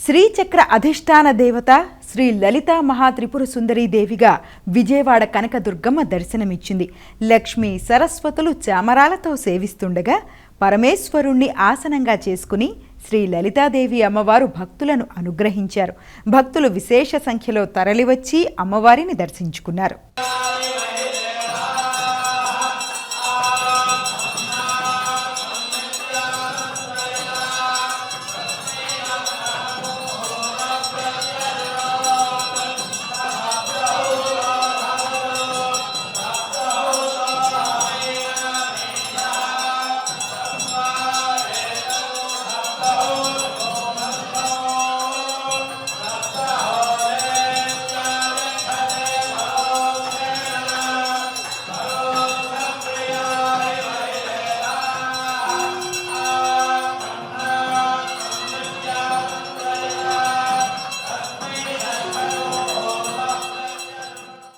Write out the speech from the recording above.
శ్రీచక్ర అధిష్టాన దేవత శ్రీ లలితా మహాత్రిపుర సుందరీ దేవిగా విజయవాడ కనకదుర్గమ్మ దర్శనమిచ్చింది. లక్ష్మీ సరస్వతులు చామరాలతో సేవిస్తుండగా పరమేశ్వరుణ్ణి ఆసనంగా చేసుకుని శ్రీ లలితాదేవి అమ్మవారు భక్తులను అనుగ్రహించారు. భక్తులు విశేష సంఖ్యలో తరలివచ్చి అమ్మవారిని దర్శించుకున్నారు.